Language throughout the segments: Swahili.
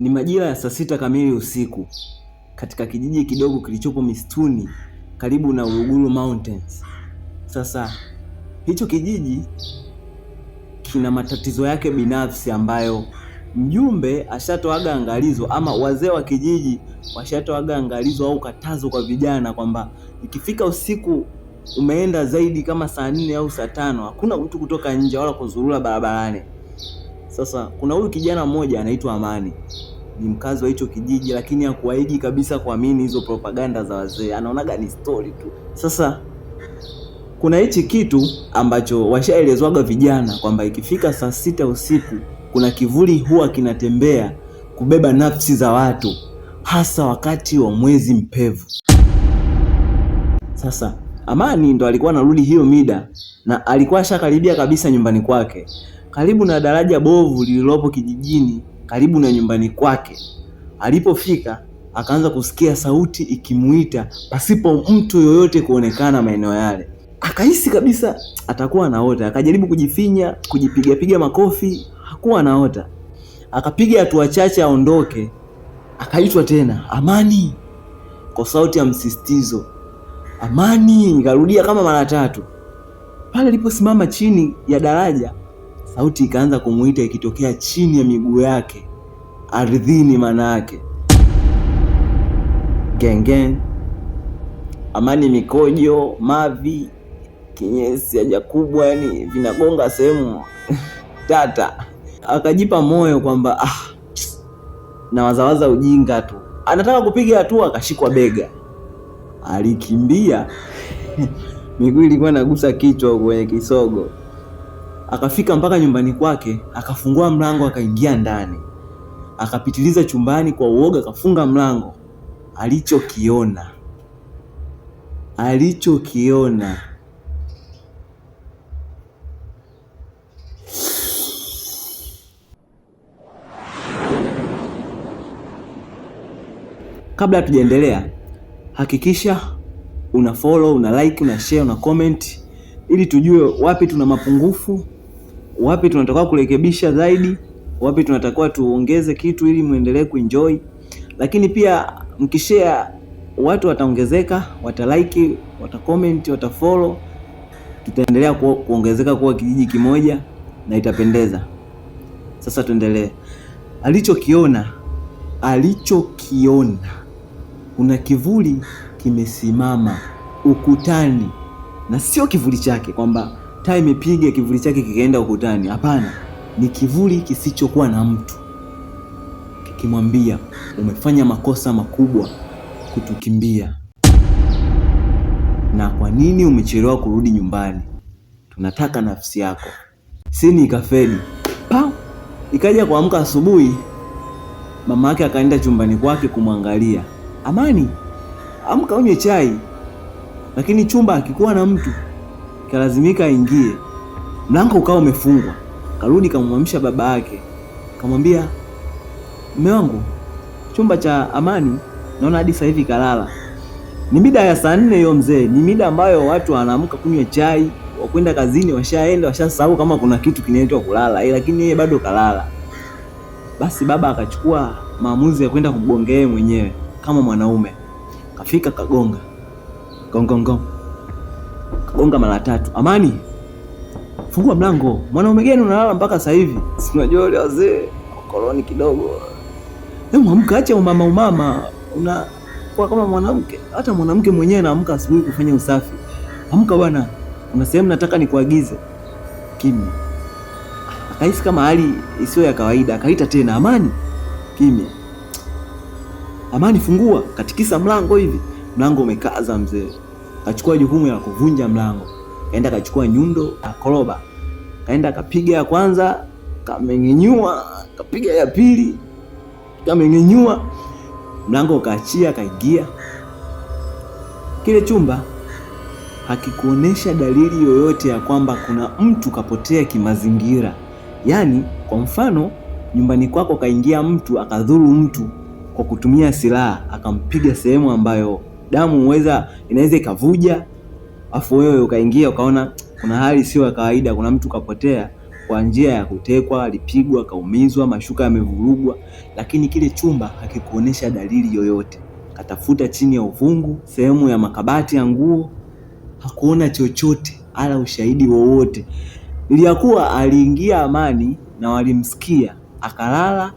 Ni majira ya saa 6 kamili usiku katika kijiji kidogo kilichopo misituni karibu na Uluguru Mountains. Sasa hicho kijiji kina matatizo yake binafsi ambayo mjumbe ashatoaga angalizo, ama wazee wa kijiji washatoaga angalizo au katazo kwa vijana kwamba ikifika usiku umeenda zaidi kama saa 4 au saa 5 hakuna mtu kutoka nje wala kuzurura barabarani. Sasa kuna huyu kijana mmoja anaitwa Amani, ni mkazi wa hicho kijiji, lakini hakuahidi kabisa kuamini hizo propaganda za wazee, anaonaga ni story tu. Sasa kuna hichi kitu ambacho washaelezwaga vijana kwamba ikifika saa 6 usiku kuna kivuli huwa kinatembea kubeba nafsi za watu, hasa wakati wa mwezi mpevu. Sasa Amani ndo alikuwa anarudi hiyo mida na alikuwa ashakaribia kabisa nyumbani kwake, karibu na daraja bovu lililopo kijijini karibu na nyumbani kwake. Alipofika akaanza kusikia sauti ikimuita pasipo mtu yoyote kuonekana maeneo yale. Akahisi kabisa atakuwa anaota, akajaribu kujifinya, kujipiga makofi, hakuwa anaota. Akapiga hatua chache aondoke, akaitwa tena, Amani, kwa sauti ya msisitizo. Amani, nikarudia kama mara 3. Pale aliposimama chini ya daraja, sauti ikaanza kumuita ikitokea chini ya miguu yake ardhini, maana yake gengen. Amani mikojo, mavi, kinyesi, haja kubwa, yani vinagonga sehemu tata. Akajipa moyo kwamba na wazawaza ujinga tu, anataka kupiga hatua, akashikwa bega. Alikimbia miguu ilikuwa inagusa kichwa kwenye kisogo. Akafika mpaka nyumbani kwake, akafungua mlango, akaingia ndani, akapitiliza chumbani kwa uoga, akafunga mlango. Alichokiona kabla tujaendelea, hakikisha una follow, una like, una share, una comment ili tujue wapi tuna mapungufu, wapi tunatakiwa kurekebisha zaidi, wapi tunatakiwa tuongeze kitu ili muendelee kuenjoy. Lakini pia mkishare watu wataongezeka, watalike, watacomment, watafollow, tutaendelea kuongezeka kuwa kijiji kimoja na itapendeza. Sasa tuendelee. Alichokiona kuna kivuli kimesimama ukutani, na sio kivuli chake kwamba taa imepiga kivuli chake kikaenda ukutani. Hapana, ni kivuli kisichokuwa na mtu kikimwambia, umefanya makosa makubwa kutukimbia, na kwa nini umechelewa kurudi nyumbani? Tunataka nafsi yako. Sini ikafedi. Ikaja kuamka asubuhi, mama yake akaenda chumbani kwake kumwangalia. Amani, amka unywe chai. Lakini chumba hakikuwa na mtu, kalazimika aingie. Mlango ukawa umefungwa. Karudi kamwamsha baba yake, kamwambia, mume wangu, chumba cha Amani naona hadi sasa hivi kalala. Ni mida ya saa 4 hiyo mzee, ni mida ambayo watu wanaamka kunywa chai, wakwenda kazini, washaenda, washasahau kama kuna kitu kinaitwa kulala, lakini yeye bado kalala. Basi baba akachukua maamuzi ya kwenda kugongea mwenyewe kama mwanaume. Kafika kagonga. Gong. Kagonga mara 3. Amani, fungua mlango. Mwanaume gani unalala mpaka sasa hivi? Si unajua wale wazee koloni kidogo. Hebu amka, acha umama. Kwa kama mwanamke, hata mwanamke mwenyewe anaamka asubuhi kufanya usafi. Amka bwana. Kuna sehemu nataka nikuagize. Kimya. Akahisi kama hali isiyo ya kawaida, akaita tena, Amani. Kimya. Amani, fungua. Katikisa mlango hivi. Mlango umekaza mzee. Kachukua jukumu la kuvunja mlango. Kaenda kachukua nyundo, akoroba. Kaenda kapiga ya kwanza, kameng'enyua, kapiga ya pili, kameng'enyua. Mlango ukaachia, kaingia. Kile chumba hakikuonesha dalili yoyote ya kwamba kuna mtu kapotea kimazingira. Yaani, kwa mfano, nyumbani kwako kaingia mtu akadhuru mtu kwa kutumia silaha, akampiga sehemu ambayo damu inaweza ikavuja, afu wewe ukaingia ukaona kuna hali sio ya kawaida, kuna mtu kapotea, kwa njia ya kutekwa, alipigwa, akaumizwa, mashuka yamevurugwa, lakini kile chumba hakikuonesha dalili yoyote. Katafuta chini ya uvungu, sehemu ya makabati ya nguo, hakuona chochote ala ushahidi wowote. Iliyakuwa aliingia Amani na walimsikia, akalala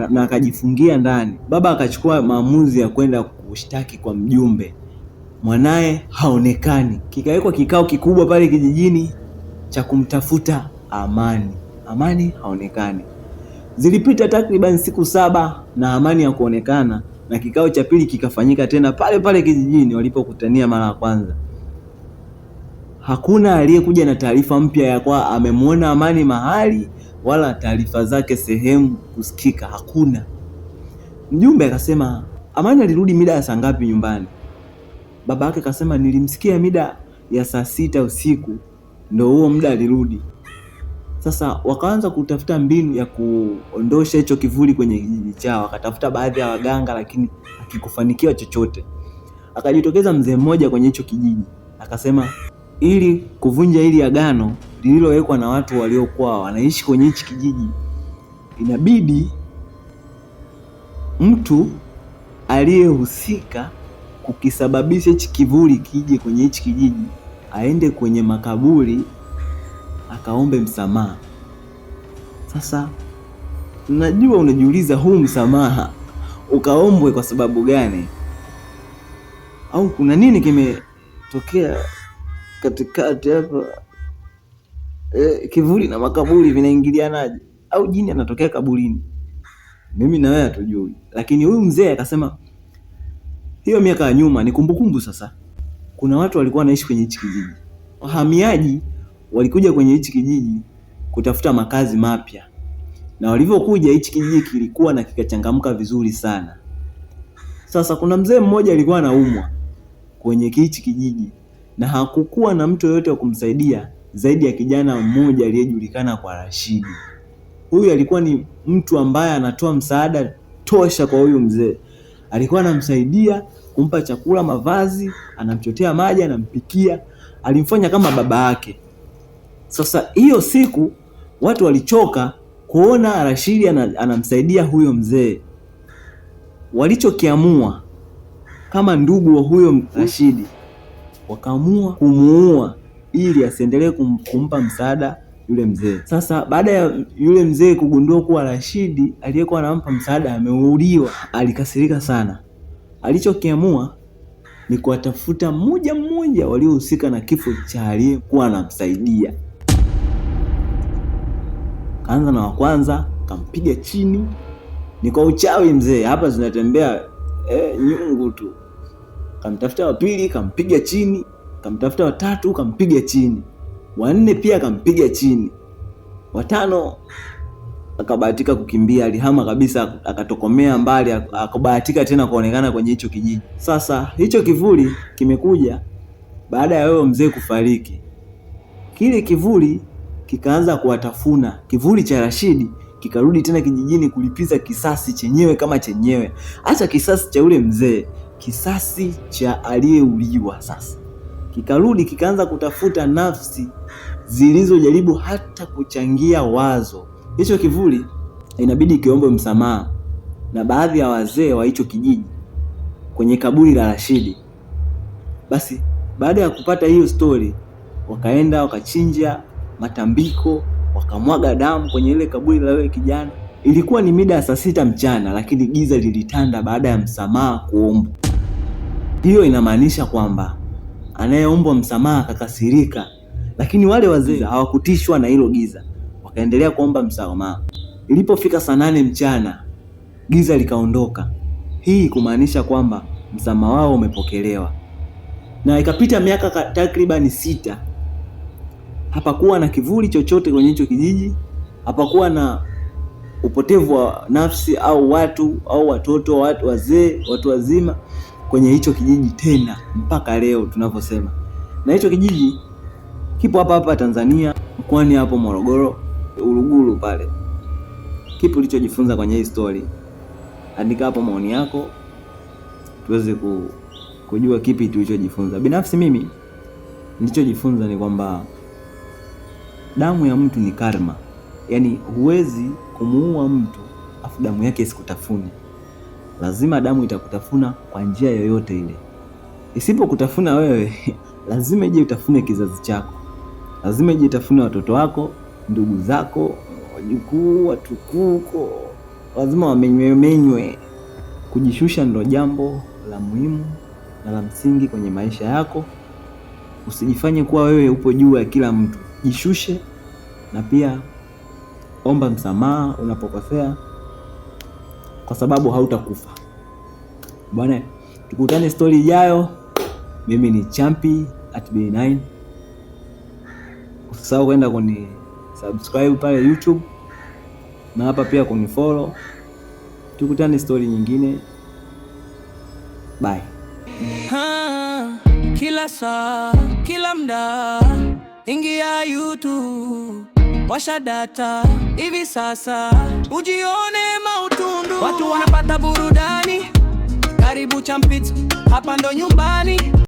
na akajifungia ndani. Baba akachukua maamuzi ya kwenda kushtaki kwa mjumbe, mwanaye haonekani. Kikawekwa kikao kikubwa pale kijijini cha kumtafuta Amani. Amani haonekani. Zilipita takriban siku 7 na Amani hakuonekana, na kikao cha pili kikafanyika tena pale pale kijijini walipokutania mara ya kwanza. Hakuna aliyekuja na taarifa mpya ya kwa amemwona Amani mahali, wala taarifa zake sehemu kusikika, hakuna. Mjumbe akasema, Amani alirudi mida ya saa ngapi nyumbani? Baba yake akasema, nilimsikia mida ya saa 6 usiku, ndio huo muda alirudi. Sasa wakaanza kutafuta mbinu ya kuondosha hicho kivuli kwenye kijiji chao. Wakatafuta baadhi ya waganga, lakini hakikufanikiwa chochote. Akajitokeza mzee mmoja kwenye hicho kijiji, akasema ili kuvunja hili agano lililowekwa na watu waliokuwa wanaishi kwenye hichi kijiji, inabidi mtu aliyehusika kukisababisha hichi kivuli kije kwenye hichi kijiji aende kwenye makaburi akaombe msamaha. Sasa najua unajiuliza, huu msamaha ukaombwe kwa sababu gani? Au kuna nini kimetokea katikati hapa? Kivuli na makaburi vinaingilianaje? Au jini anatokea kaburini? Mimi na wewe hatujui, lakini huyu mzee akasema hiyo miaka ya nyuma ni kumbukumbu. Sasa kuna watu walikuwa wanaishi kwenye hichi kijiji, wahamiaji walikuja kwenye hichi kijiji kutafuta makazi mapya, na walivyokuja hichi kijiji kilikuwa na kikachangamka vizuri sana. Sasa kuna mzee mmoja alikuwa anaumwa kwenye hichi kijiji, na hakukuwa na mtu yoyote wa kumsaidia zaidi ya kijana mmoja aliyejulikana kwa Rashidi. Huyu alikuwa ni mtu ambaye anatoa msaada tosha kwa huyu mzee. Alikuwa anamsaidia kumpa chakula, mavazi, anamchotea maji, anampikia, alimfanya kama baba yake. Sasa hiyo siku watu walichoka kuona Rashidi anamsaidia huyo mzee. Walichokiamua kama ndugu wa huyo Rashidi, wakaamua kumuua ili asiendelee kumpa msaada yule mzee. Sasa baada ya yule mzee kugundua kuwa Rashidi aliyekuwa anampa msaada ameuliwa, alikasirika sana. Alichokiamua ni kuwatafuta mmoja mmoja waliohusika na kifo cha aliyekuwa anamsaidia. Kaanza na wa kwanza, kampiga chini. Ni kwa uchawi mzee, hapa zinatembea nyungu tu. Kamtafuta wa pili, kampiga chini. Kamtafuta wa tatu, kampiga chini. Wa nne pia kampiga chini. Wa tano akabahatika kukimbia, alihama kabisa, akatokomea mbali, akabahatika tena kuonekana kwenye hicho kijiji. Sasa hicho kivuli kimekuja baada ya wewe mzee kufariki. Kile kivuli kikaanza kuwatafuna. Kivuli cha Rashidi kikarudi tena kijijini kulipiza kisasi chenyewe kama chenyewe. Acha kisasi cha yule mzee, kisasi cha aliyeuliwa. Sasa kikarudi kikaanza kutafuta nafsi zilizojaribu hata kuchangia wazo. Hicho kivuli inabidi kiombe msamaha na baadhi ya wazee wa hicho kijiji kwenye kaburi la Rashidi. Basi baada ya kupata hiyo story, wakaenda wakachinja matambiko, wakamwaga damu kwenye ile kaburi la yule kijana. Ilikuwa ni mida ya saa 6 mchana, lakini giza lilitanda baada ya msamaha kuombwa. Hiyo inamaanisha kwamba anayeombwa msamaha akakasirika, lakini wale wazee hawakutishwa na hilo giza, wakaendelea kuomba msamaha. Ilipofika saa 8 mchana, giza likaondoka. Hii kumaanisha kwamba msamaha wao umepokelewa. Na ikapita miaka takriban 6. Hapakuwa na kivuli chochote kwenye hicho kijiji, hapakuwa na upotevu wa nafsi au watu au watoto, watu wazee, watu wazima kwenye hicho kijiji tena mpaka leo tunavyosema. Na hicho kijiji kipo hapa hapa Tanzania, mkoani hapo Morogoro, Uluguru pale. Kipi ulichojifunza kwenye hii story? Andika hapo maoni yako tuweze kujua kipi tulichojifunza. Binafsi mimi nilichojifunza ni kwamba damu ya mtu ni karma. Yaani huwezi kumuua mtu afu damu yake isikutafune. Lazima damu itakutafuna kwa njia yoyote ile. Isipokutafuna wewe lazima ije utafune kizazi chako, lazima ije itafune watoto wako, ndugu zako, wajukuu, watukuko, lazima wamenywe. Kujishusha ndo jambo la muhimu na la msingi kwenye maisha yako. Usijifanye kuwa wewe upo juu ya kila mtu. Jishushe na pia omba msamaha unapokosea, kwa sababu hautakufa. Bwana, tukutane story ijayo. Mimi ni Champi @B9. Usisahau kwenda kuni subscribe pale YouTube na hapa pia kuni follow. Tukutane story nyingine. Bye. Kila saa, kila mda, ingia YouTube, washa data hivi sasa, ujione mautundu. Watu wanapata burudani, karibu Champi, hapa ndo nyumbani.